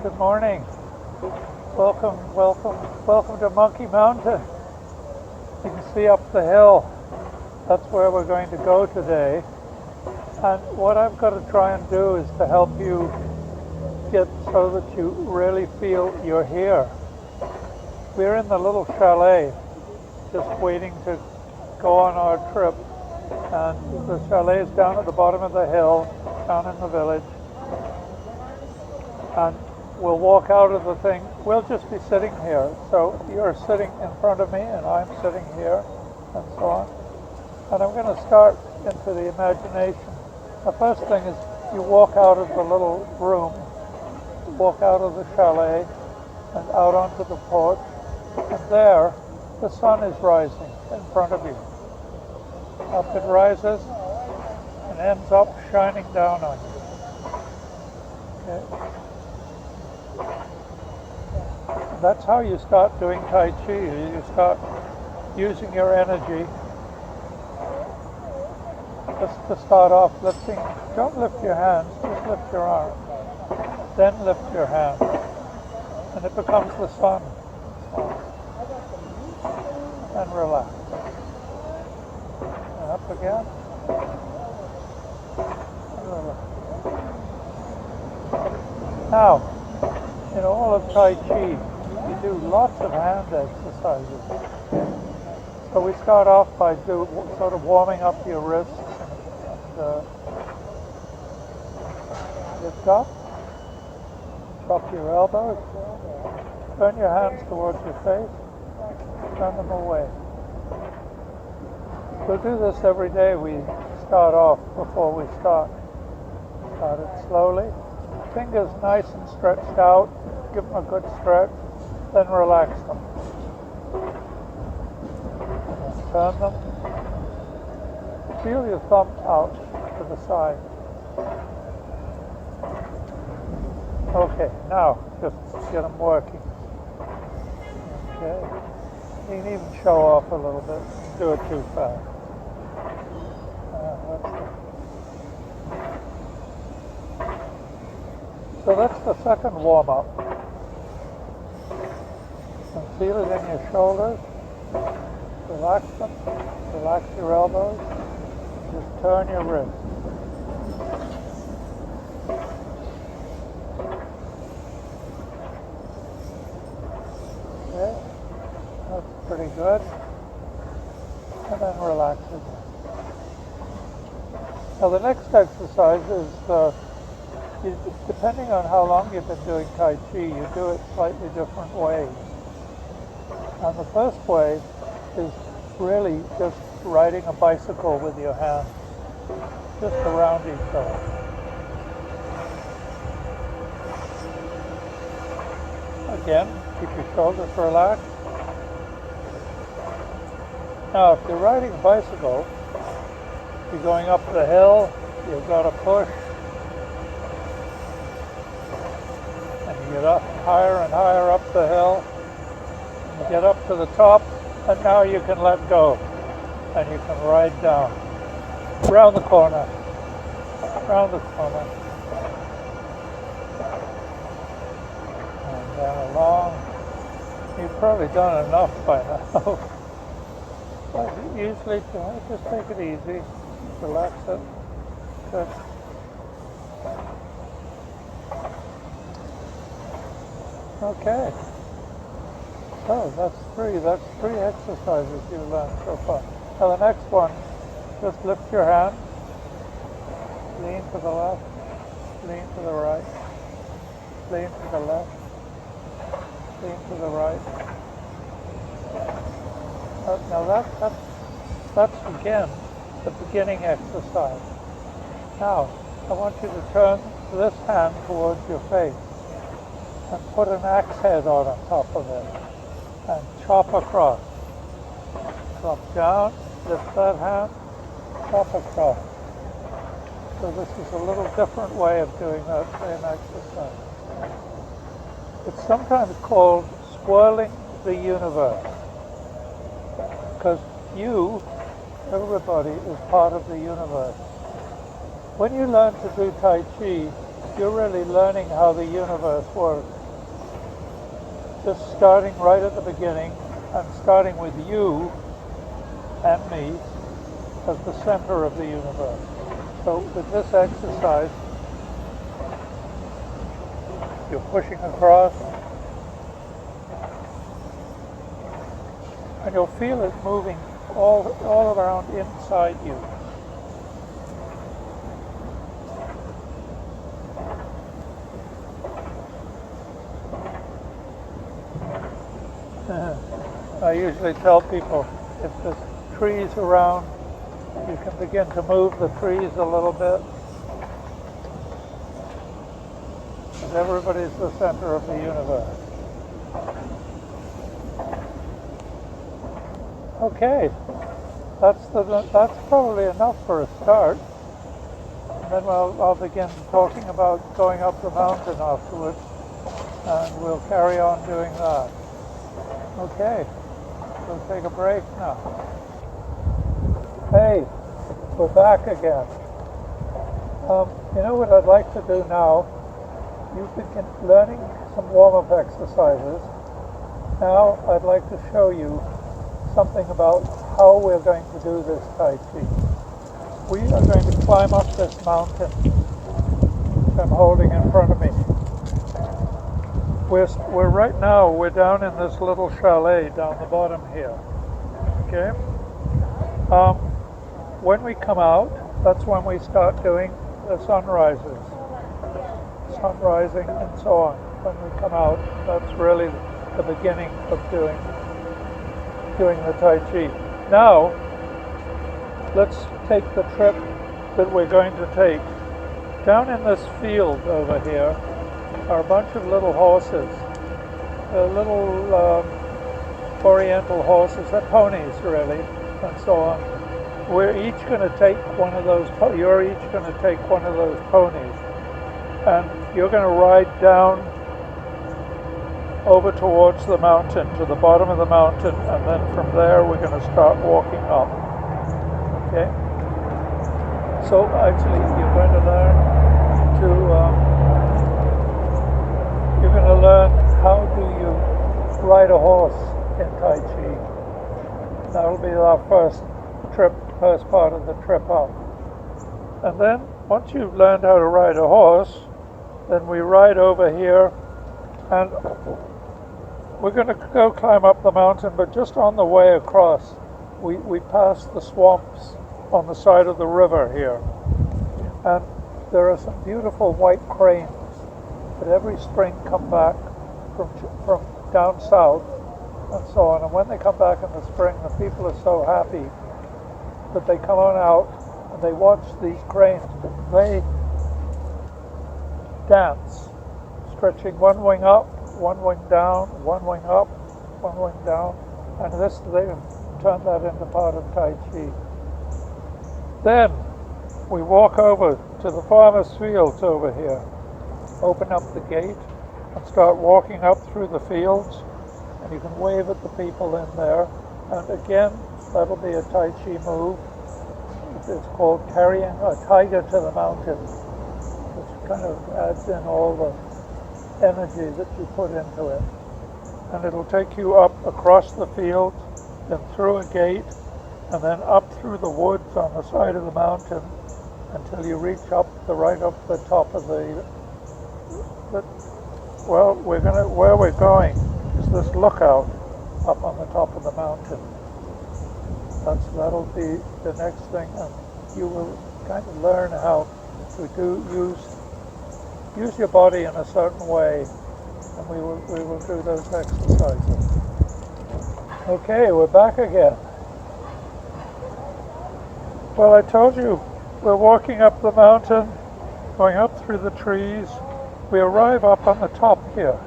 Good morning. Welcome to Monkey Mountain. You can see up the hill. That's where we're going to go today. And what I've got to try and do is to help you get so that you really feel you're here. We're in the little chalet, just waiting to go on our trip. And the chalet is down at the bottom of the hill, down in the village. And we'll walk out of the thing. We'll just be sitting here. So you're sitting in front of me and I'm sitting here and so on. And I'm going to start into the imagination. The first thing is you walk out of the little room, walk out of the chalet and out onto the porch. And there, the sun is rising in front of you. Up it rises and ends up shining down on you. Okay. That's how you start doing Tai Chi. You start using your energy. Just to start off lifting, don't lift your hands, just lift your arm. Then lift your hand. And it becomes the sun. And relax. And up again. And relax. Now, in all of Tai Chi, you do lots of hand exercises. So we start off by sort of warming up your wrists and lift up, drop your elbows, turn your hands towards your face, turn them away. We'll do this every day. We start off before we start. Start it slowly. Fingers nice and stretched out. Give them a good stretch. Then relax them. And turn them. Feel your thumb out to the side. Okay, now just get them working. Okay. You can even show off a little bit. Do it too fast. So that's the second warm-up. And feel it in your shoulders. Relax them. Relax your elbows. Just turn your wrist. Okay. That's pretty good. And then relax again. Now the next exercise is depending on how long you've been doing Tai Chi, you do it slightly different ways. And the first way is really just riding a bicycle with your hands, just around each other. Again, keep your shoulders relaxed. Now, if you're riding a bicycle, you're going up the hill, you've got to push, get up higher and higher up the hill, and you get up to the top, and now you can let go, and you can ride down, around the corner, and then along. You've probably done enough by now, but usually just take it easy, relax it, good. Okay, so that's three exercises you've learned so far. Now the next one, just lift your hand, lean to the left, lean to the right, lean to the left, lean to the right. Now that's again the beginning exercise. Now I want you to turn this hand towards your face and put an axe head on top of it and chop across. Drop down, lift that hand, chop across. So this is a little different way of doing that same exercise. It's sometimes called swirling the universe, because everybody is part of the universe. When you learn to do Tai Chi, you're really learning how the universe works. Just starting right at the beginning and starting with you and me as the center of the universe. So with this exercise, you're pushing across, and you'll feel it moving all around inside you. I usually tell people, if there's trees around, you can begin to move the trees a little bit. Because everybody's the center of the universe. Okay, that's probably enough for a start. And then I'll begin talking about going up the mountain afterwards, and we'll carry on doing that. Okay, we'll take a break now. Hey, we're back again. You know what I'd like to do now? You've been learning some warm-up exercises. Now I'd like to show you something about how we're going to do this Tai Chi. We are going to climb up this mountain that I'm holding in front of me. We're right now, we're down in this little chalet down the bottom here. Okay? When we come out, that's when we start doing the sunrises. Sun rising and so on. When we come out, that's really the beginning of doing the Tai Chi. Now, let's take the trip that we're going to take. Down in this field over here are a bunch of little horses, little oriental horses, they're ponies really, and so on. We're each going to take one of those, you're each going to take one of those ponies, and you're going to ride down over towards the mountain, to the bottom of the mountain, and then from there we're going to start walking up. Okay? So actually you're going to learn how do you ride a horse in Tai Chi. That'll be our first part of the trip up. And then once you've learned how to ride a horse, then we ride over here, and we're going to go climb up the mountain, but just on the way across, we pass the swamps on the side of the river here. And there are some beautiful white cranes that every spring come back from down south and so on. And when they come back in the spring, the people are so happy that they come on out and they watch these cranes. They dance, stretching one wing up, one wing down, one wing up, one wing down, and they turn that into part of Tai Chi. Then we walk over to the farmer's fields over here, open up the gate and start walking up through the fields, and you can wave at the people in there, and again that'll be a Tai Chi move. It's called carrying a tiger to the mountain, which kind of adds in all the energy that you put into it. And it'll take you up across the field, then through a gate, and then up through the woods on the side of the mountain until you reach right up the top of where we're going is this lookout up on the top of the mountain. That'll be the next thing, and you will kind of learn how to use your body in a certain way, and we will do those exercises. Okay, we're back again. Well, I told you we're walking up the mountain, going up through the trees. We arrive up on the top here.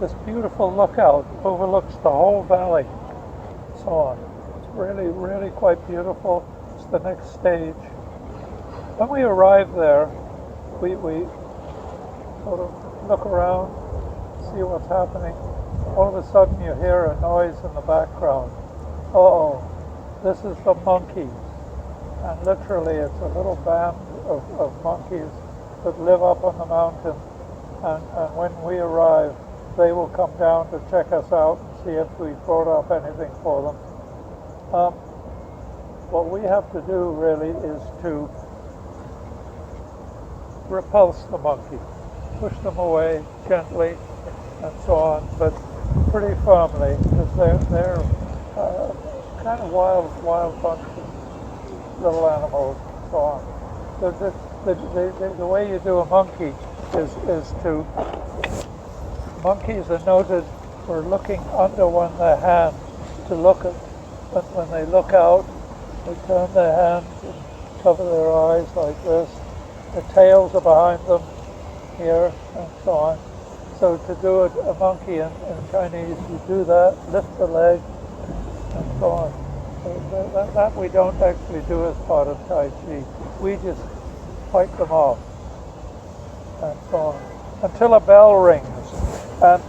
This beautiful lookout overlooks the whole valley, so on. It's really, really quite beautiful. It's the next stage. When we arrive there, we sort of look around, see what's happening. All of a sudden you hear a noise in the background. Uh-oh, this is the monkeys. And literally it's a little band of monkeys that live up on the mountain, and when we arrive, they will come down to check us out and see if we brought up anything for them. What we have to do really is to repulse the monkey, push them away gently and so on, but pretty firmly, because they're kind of wild bunch of little animals and so on. The way you do a monkey is to, monkeys are noted for looking under their hand to look at, when they look out, they turn their hands and cover their eyes like this. The tails are behind them here and so on. So to do a monkey in Chinese, you do that, lift the leg and so on. So that we don't actually do as part of Tai Chi. We just fight them off and so on. Until a bell rings, and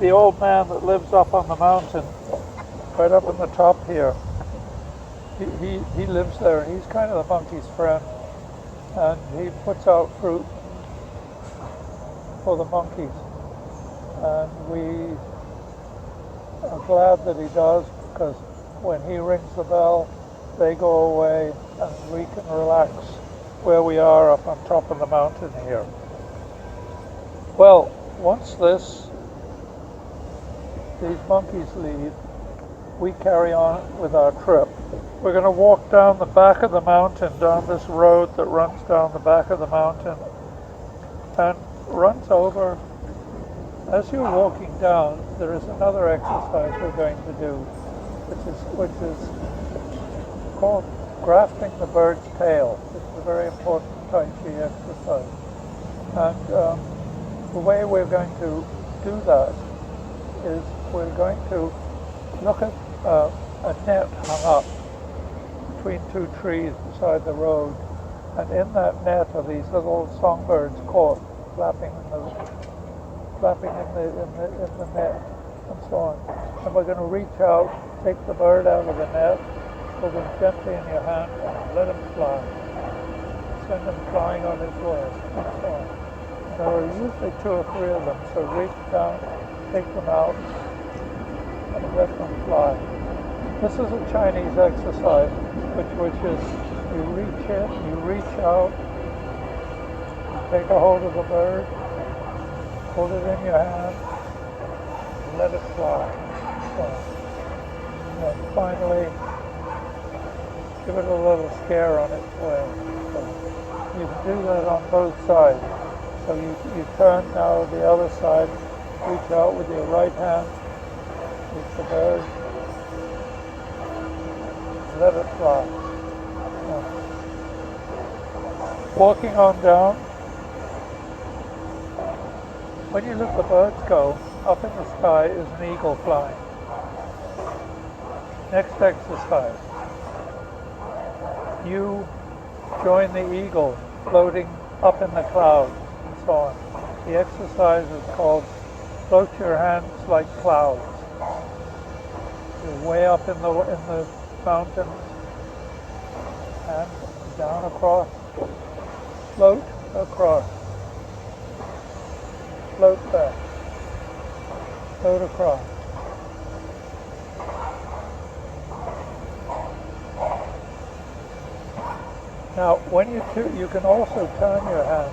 the old man that lives up on the mountain, right up in the top here, he lives there, and he's kind of the monkey's friend, and he puts out fruit for the monkeys, and we are glad that he does, because when he rings the bell, they go away, and we can relax where we are up on top of the mountain here. Well, once these monkeys leave, we carry on with our trip. We're going to walk down the back of the mountain, down this road that runs down the back of the mountain and runs over. As you're walking down, there is another exercise we're going to do, which is called grafting the bird's tail. It's a very important Tai Chi exercise. And the way we're going to do that is we're going to look at a net hung up between two trees beside the road, and in that net are these little songbirds caught flapping in the net and so on. And we're going to reach out, take the bird out of the net, hold him gently in your hand, and let him fly. Send him flying on his way and so on. And there are usually 2 or 3 of them, so reach down, take them out, and let them fly. This is a Chinese exercise, which is you reach in, you reach out, you take a hold of the bird, hold it in your hand, and let it fly. And finally, give it a little scare on its way. So you can do that on both sides. So you turn now the other side, reach out with your right hand, with the bird, let it fly. Walking on down, when you let the birds go, up in the sky is an eagle flying. Next exercise, you join the eagle floating up in the clouds and so on. The exercise is called float your hands like clouds. You're way up in the mountains and down across, float across, float back, float across. Now, when you can also turn your hand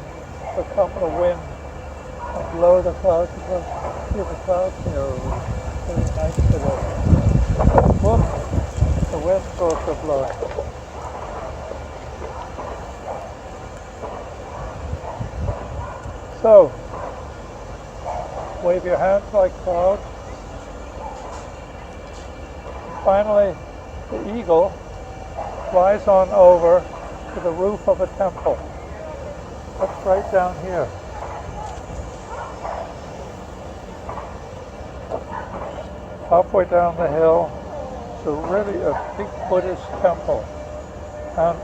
to come the wind and blow the clouds across. See, the clouds here are really nice today. Whoops, the wind's also blowing. So, wave your hands like clouds. And finally, the eagle flies on over to the roof of a temple. That's right down here. Halfway down the hill, it's really a big Buddhist temple. And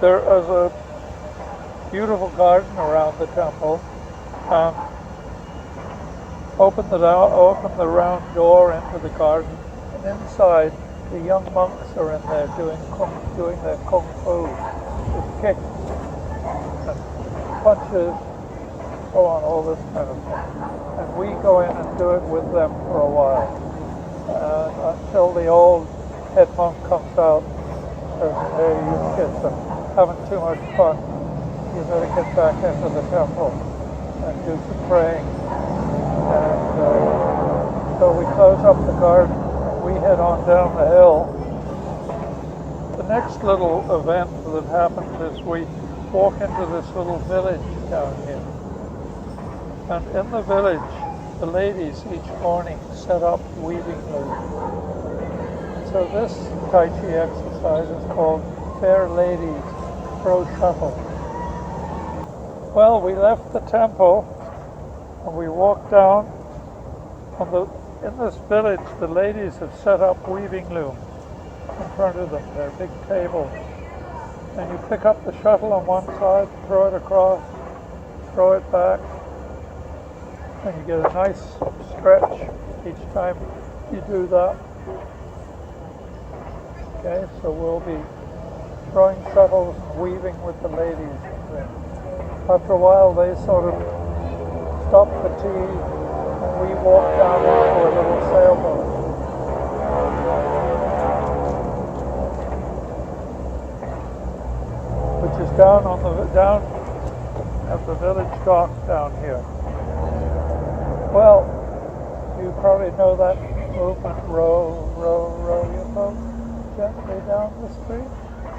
there is a beautiful garden around the temple. Open the round door into the garden, and inside the young monks are in there doing their kung fu with kicks and punches, so on, all this kind of thing. And we go in and do it with them for a while, until the old head monk comes out and says, hey, you kids are having too much fun. You better get back into the temple and do some praying. And so we close up the garden and we head on down the hill. The next little event that happened is we walk into this little village down here. And in the village, the ladies each morning set up weaving looms. So this Tai Chi exercise is called Fair Ladies Throw Shuttle. Well, we left the temple and we walked down. In this village, the ladies have set up weaving looms in front of them. They're big tables. And you pick up the shuttle on one side, throw it across, throw it back, and you get a nice stretch each time you do that. Okay, so we'll be throwing shuttles and weaving with the ladies. After a while, they sort of stop the tea, and we walk down into a little sailboat. Which is down at the village dock down here. Well, you probably know that movement, row, row, row your boat gently down the stream.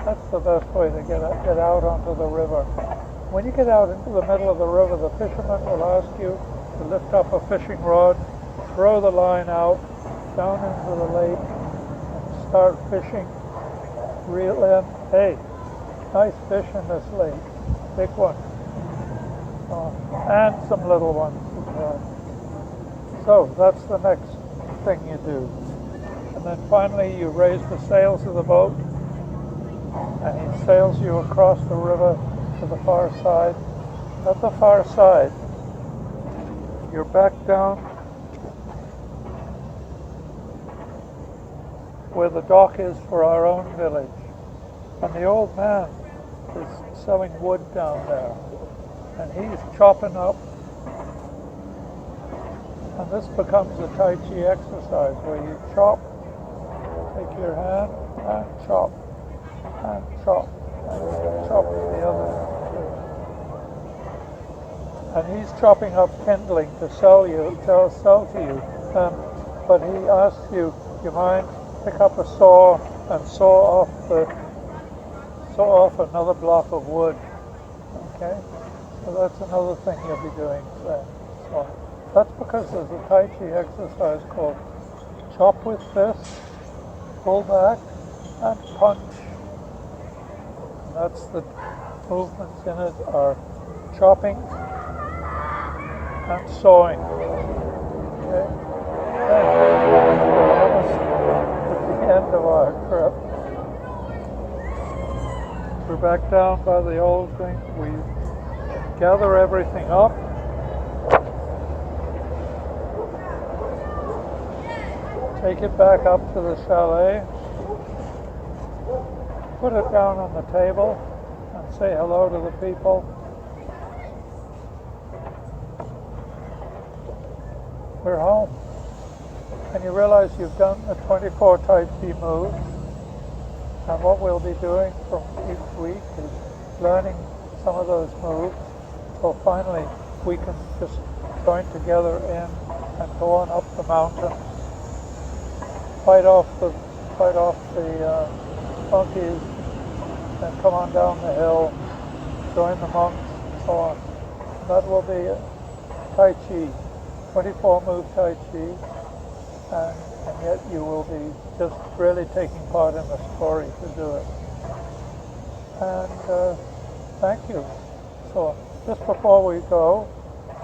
That's the best way to get out onto the river. When you get out into the middle of the river, the fisherman will ask you to lift up a fishing rod, throw the line out, down into the lake, and start fishing. Reel in. Hey, nice fish in this lake. Big one. And some little ones as well. So that's the next thing you do. And then finally you raise the sails of the boat, and he sails you across the river to the far side. At the far side, you're back down where the dock is for our own village. And the old man is selling wood down there. And he's chopping up. And this becomes a Tai Chi exercise where you chop, take your hand and chop, and chop, and chop the other two. And he's chopping up kindling to sell to you. But he asks you, do you mind, pick up a saw and saw off another block of wood. Okay? So that's another thing you'll be doing there. So that's because there's a Tai Chi exercise called chop with fist, pull back, and punch. And that's the movements in it are chopping and sawing. Okay? And we're almost at the end of our trip. We're back down by the old thing. We gather everything up. Take it back up to the chalet. Put it down on the table and say hello to the people. We're home. And you realize you've done the 24 Tai Chi moves. And what we'll be doing from each week is learning some of those moves. So finally, we can just join together in and go on up the mountain, fight off the monkeys, and come on down the hill, join the monks, and so on. And that will be Tai Chi, 24 move Tai Chi, and yet you will be just really taking part in the story to do it. And thank you. So just before we go,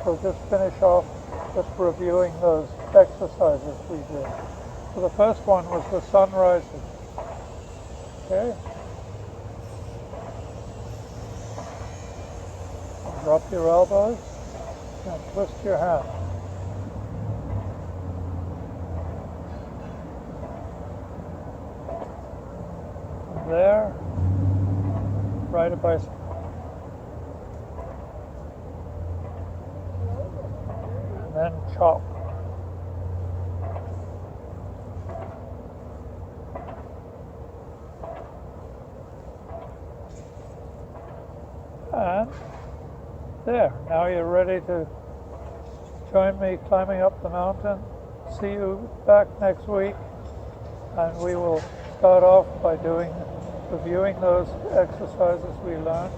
we'll just finish off just reviewing those exercises we did. So the first one was the sun rising. Okay? Drop your elbows and twist your hand. There, ride a bicycle. then chop. And there, now you're ready to join me climbing up the mountain. See you back next week, and we will start off by reviewing those exercises we learned,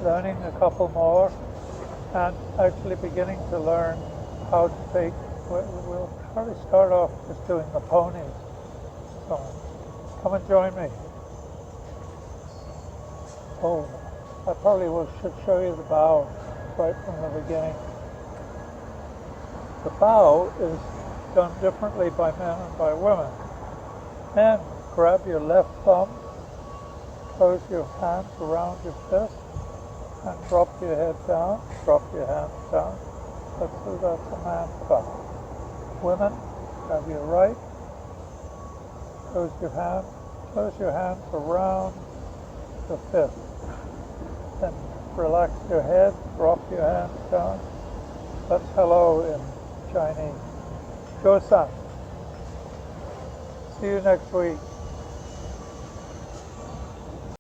learning a couple more, and actually beginning to learn how to take, we'll probably start off just doing the ponies. So come and join me. Oh, I probably should show you the bow right from the beginning. The bow is done differently by men and by women. Men, grab your left thumb, close your hands around your fist, and drop your head down, drop your hands down. That's a man's bow. Women, grab your right, close your hands around the fist. Then relax your head, drop your hands down. That's hello in Chinese. Go San. See you next week.